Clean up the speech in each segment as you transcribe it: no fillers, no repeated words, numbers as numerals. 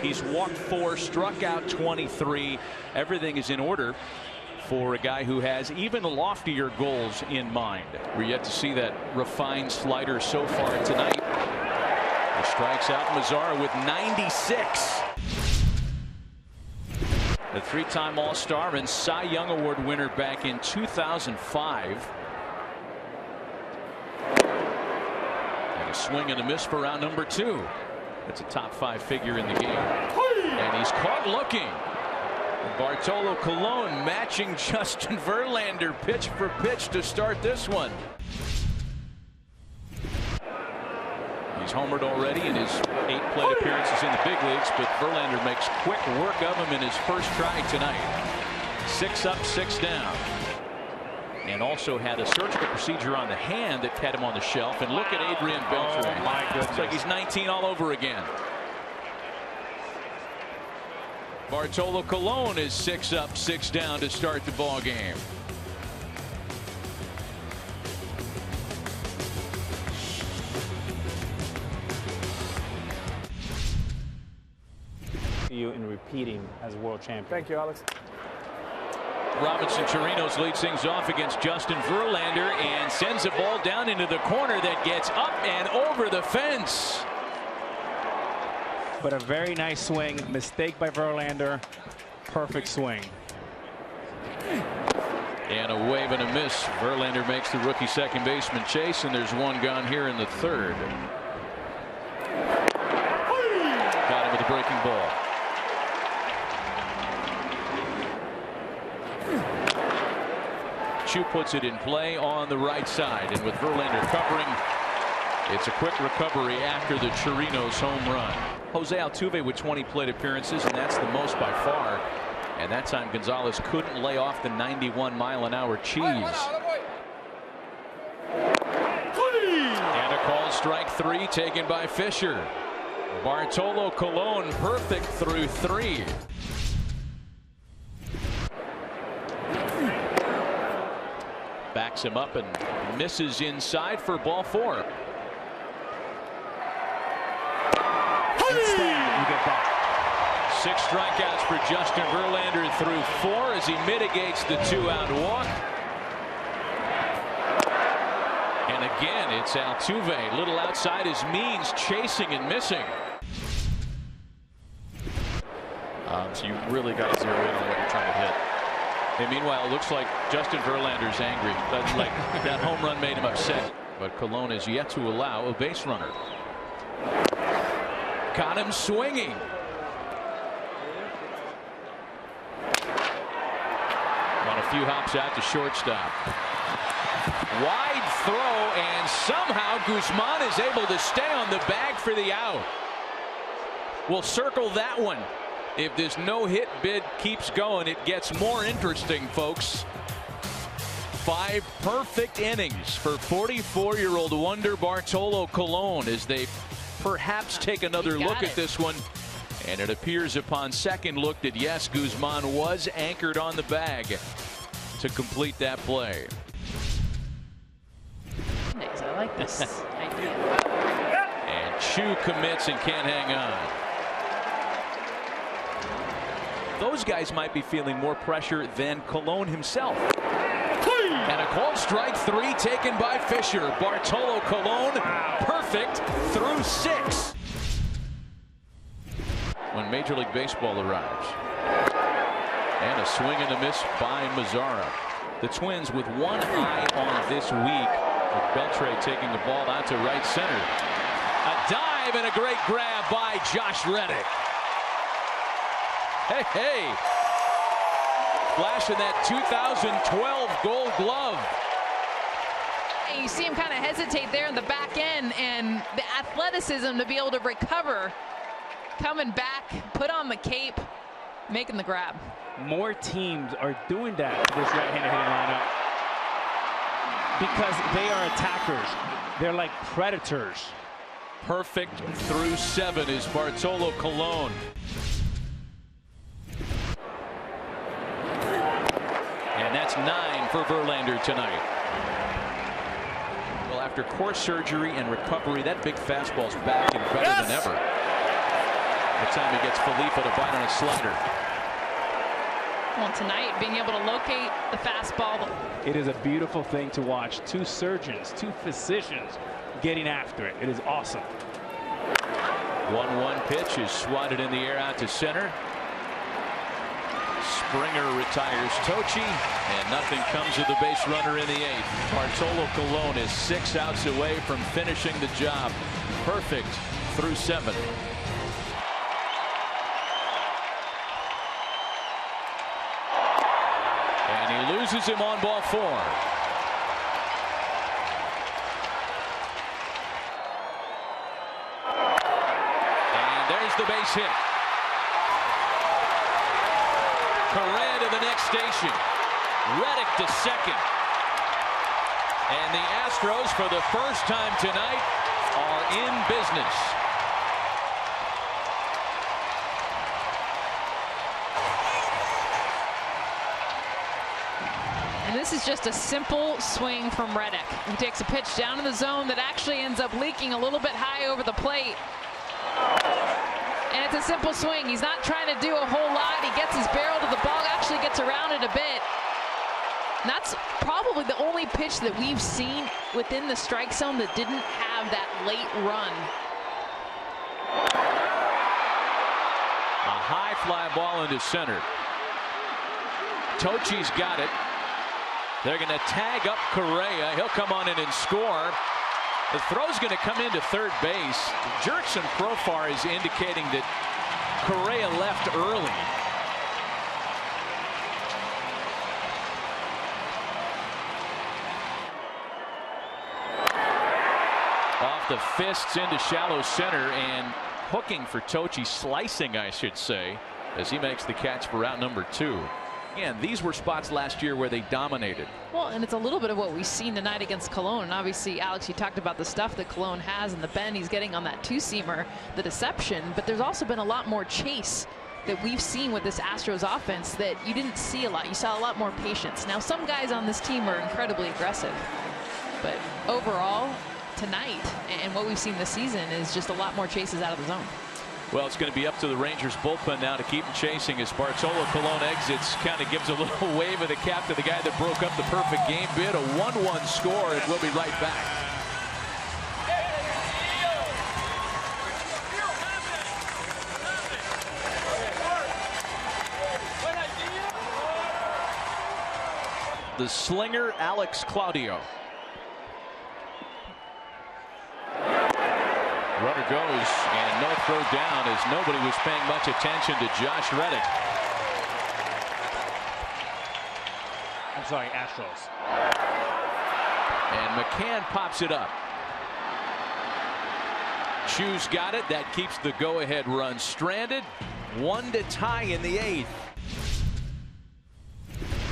He's walked 4, struck out 23. Everything is in order for a guy who has even loftier goals in mind. We're yet to see that refined slider so far tonight. He strikes out Mazzara with 96. The 3-time All-Star and Cy Young Award winner back in 2005. And a swing and a miss for round number 2. That's a top 5 figure in the game. And he's caught looking. Bartolo Colon matching Justin Verlander pitch for pitch to start this one. He's homered already in his 8 plate appearances in the big leagues, but Verlander makes quick work of him in his first try tonight. 6 up, 6 down. And also had a surgical procedure on the hand that had him on the shelf. And look at Adrian Beltre. Oh my goodness. It's like he's 19 all over again. Bartolo Colon is 6 up, 6 down to start the ball game. You in repeating as world champion. Thank you, Alex. Robinson Chirinos leads things off against Justin Verlander and sends a ball down into the corner that gets up and over the fence. But a very nice swing. Mistake by Verlander. Perfect swing. And a wave and a miss. Verlander makes the rookie second baseman chase, and there's one gone here in the 3rd. Got him with a breaking ball. Chu puts it in play on the right side, and with Verlander covering, it's a quick recovery after the Chirinos home run. Jose Altuve with 20 plate appearances, and that's the most by far. And that time Gonzalez couldn't lay off the 91-mile-an-hour cheese. And a called strike 3 taken by Fisher. Bartolo Colon perfect through 3. Backs him up and misses inside for ball 4. Instead, you get back. 6 strikeouts for Justin Verlander through 4 as he mitigates the 2-out walk. And again, it's Altuve, little outside his means, chasing and missing. So you really got to zero in on what you're trying to hit. And meanwhile, it looks like Justin Verlander's angry. Like that home run made him upset. But Colon is yet to allow a base runner. Got him swinging. On a few hops out to shortstop. Wide throw, and somehow Guzman is able to stay on the bag for the out. We'll circle that one. If this no-hit bid keeps going, it gets more interesting, folks. 5 perfect innings for 44-year-old wonder Bartolo Colon as they perhaps take another look at this one. And it appears upon second look that, yes, Guzman was anchored on the bag to complete that play. Nice. I like this idea. And Chu commits and can't hang on. Those guys might be feeling more pressure than Colon himself. And a called strike 3 taken by Fisher. Bartolo Colon perfect through 6. When Major League Baseball arrives. And a swing and a miss by Mazzara. The Twins with one eye on this week, with Beltre taking the ball out to right center. A dive and a great grab by Josh Reddick. Hey, hey. Flashing that 2012 Gold Glove. You see him kind of hesitate there in the back end, and the athleticism to be able to recover, coming back, put on the cape, making the grab. More teams are doing that to this right-handed hitting lineup because they are attackers. They're like predators. Perfect through 7 is Bartolo Colon. And that's 9 for Verlander tonight. Well, after core surgery and recovery, that big fastball's back and better than ever. The time he gets Felipe to bite on a slider. Well, tonight, being able to locate the fastball. It is a beautiful thing to watch. Two surgeons, two physicians getting after it. It is awesome. 1-1 pitch is swatted in the air out to center. Springer retires Tochi, and nothing comes of the base runner in the 8th. Bartolo Colon is 6 outs away from finishing the job. Perfect through 7. And he loses him on ball 4. And there's the base hit. Correa to the next station. Reddick to second. And the Astros, for the first time tonight, are in business. And this is just a simple swing from Reddick. He takes a pitch down in the zone that actually ends up leaking a little bit high over the plate. And it's a simple swing. He's not trying to do a whole lot. He gets his barrel to the ball, actually gets around it a bit. And that's probably the only pitch that we've seen within the strike zone that didn't have that late run. A high fly ball into center. Tochi's got it. They're going to tag up Correa. He'll come on in and score. The throw's going to come into third base. Jurickson Profar is indicating that Correa left early. Off the fists into shallow center and hooking for Tochi, slicing I should say, as he makes the catch for out number 2. Again, these were spots last year where they dominated. Well, and it's a little bit of what we've seen tonight against Colon. And obviously, Alex, you talked about the stuff that Colon has and the bend he's getting on that 2-seamer, the deception. But there's also been a lot more chase that we've seen with this Astros offense that you didn't see a lot. You saw a lot more patience. Now, some guys on this team are incredibly aggressive. But overall, tonight, and what we've seen this season, is just a lot more chases out of the zone. Well, it's going to be up to the Rangers bullpen now to keep him chasing as Bartolo Colon exits. Kind of gives a little wave of the cap to the guy that broke up the perfect game bid. A 1-1 score, and we'll be right back. The slinger, Alex Claudio. Runner goes, and no throw down as nobody was paying much attention to Josh Reddick. I'm sorry, Astros. And McCann pops it up. Chu's got it. That keeps the go-ahead run stranded. 1 to tie in the 8th.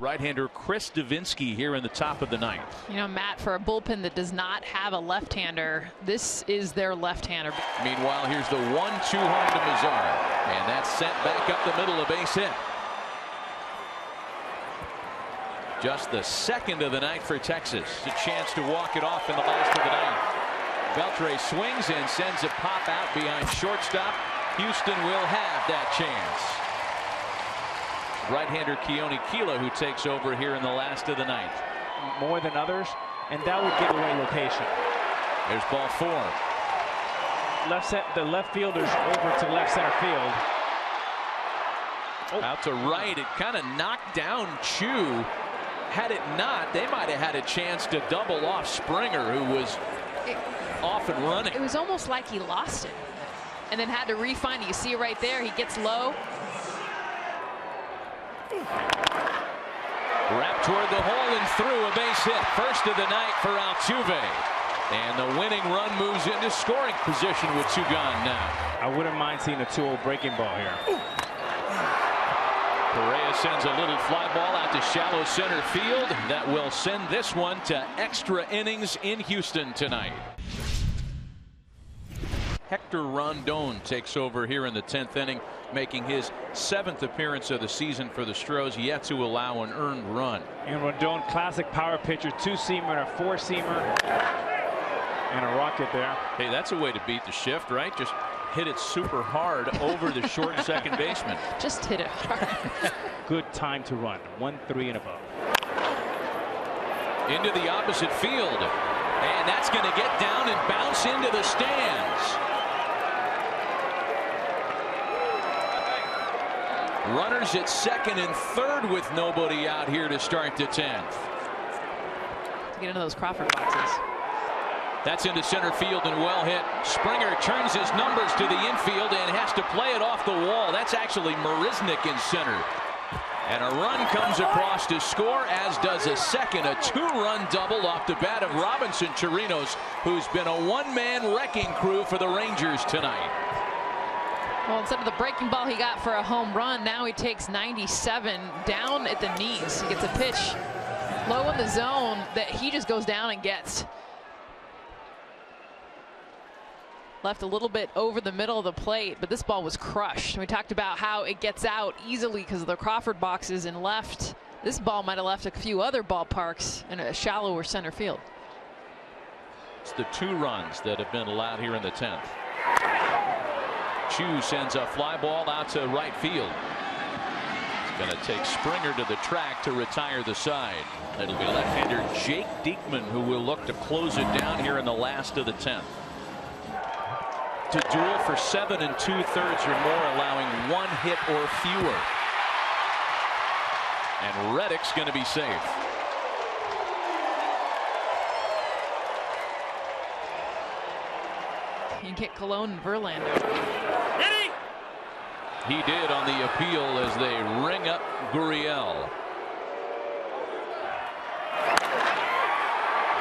Right-hander Chris Davinsky here in the top of the 9th. You know, Matt, for a bullpen that does not have a left-hander, this is their left-hander. Meanwhile, here's the 1-2 home to Mazzara, and that's sent back up the middle, a base hit. Just the 2nd of the night for Texas. A chance to walk it off in the last of the 9th. Beltre swings and sends a pop out behind shortstop. Houston will have that chance. Right-hander Keone Kela, who takes over here in the last of the 9th. More than others, and that would give away location. There's ball 4. The left fielder's over to left center field. Oh. Out to right. It kind of knocked down Chu. Had it not, they might have had a chance to double off Springer, who was off and running. It was almost like he lost it and then had to re-find it. You see it right there. He gets low. Wrapped toward the hole and through, a base hit. First of the night for Altuve. And the winning run moves into scoring position with 2 gone now. I wouldn't mind seeing a 2-0 breaking ball here. Correa sends a little fly ball out to shallow center field. That will send this one to extra innings in Houston tonight. Hector Rondon takes over here in the 10th inning, making his 7th appearance of the season for the Stros, yet to allow an earned run. And Rondon, classic power pitcher, 2-seamer and a 4-seamer. And a rocket there. Hey, that's a way to beat the shift, right? Just hit it super hard over the short second baseman. Just hit it hard. Good time to run. 1-3 and above. Into the opposite field. And that's going to get down and bounce into the stands. Runners at second and third with nobody out here to start the 10th. Get into those Crawford boxes. That's into center field and well hit. Springer turns his numbers to the infield and has to play it off the wall. That's actually Marisnik in center. And a run comes across to score, as does a second. A 2-run double off the bat of Robinson Chirinos, who's been a one-man wrecking crew for the Rangers tonight. Well, instead of the breaking ball he got for a home run, now he takes 97 down at the knees. He gets a pitch low in the zone that he just goes down and gets. Left a little bit over the middle of the plate, but this ball was crushed. We talked about how it gets out easily because of the Crawford boxes and left. This ball might have left a few other ballparks in a shallower center field. It's the 2 runs that have been allowed here in the 10th. Chu sends a fly ball out to right field. It's going to take Springer to the track to retire the side. It'll be left-hander Jake Diekman who will look to close it down here in the last of the 10th. To duel for 7 2/3 or more, allowing 1 hit or fewer. And Reddick's going to be safe. You get Cologne and Verlander. He did on the appeal as they ring up Gurriel.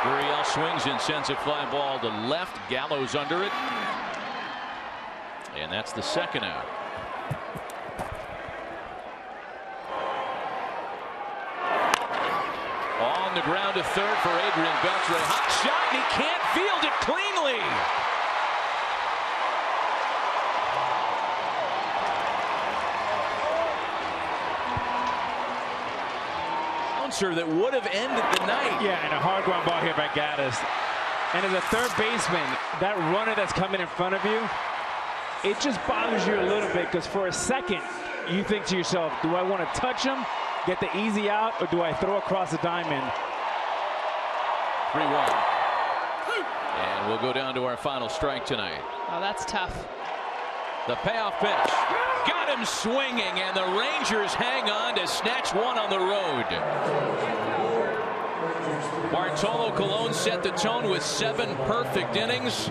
Gurriel swings and sends a fly ball to left. Gallows under it. And that's the second out. On the ground to third for Adrian Beltre. Hot shot, and he can't field it cleanly. That would have ended the night. Yeah, and a hard ground ball here by Gaddis. And as a third baseman, that runner that's coming in front of you, it just bothers you a little bit because for a second you think to yourself, do I want to touch him, get the easy out, or do I throw across the diamond? 3-1. And we'll go down to our final strike tonight. Oh, that's tough. The payoff pitch. Got him swinging, and the Rangers hang on to snatch one on the road. Bartolo Colon set the tone with 7 perfect innings.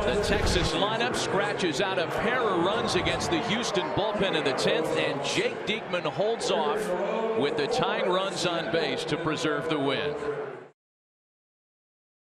The Texas lineup scratches out a pair of runs against the Houston bullpen in the 10th, and Jake Diekman holds off with the tying runs on base to preserve the win.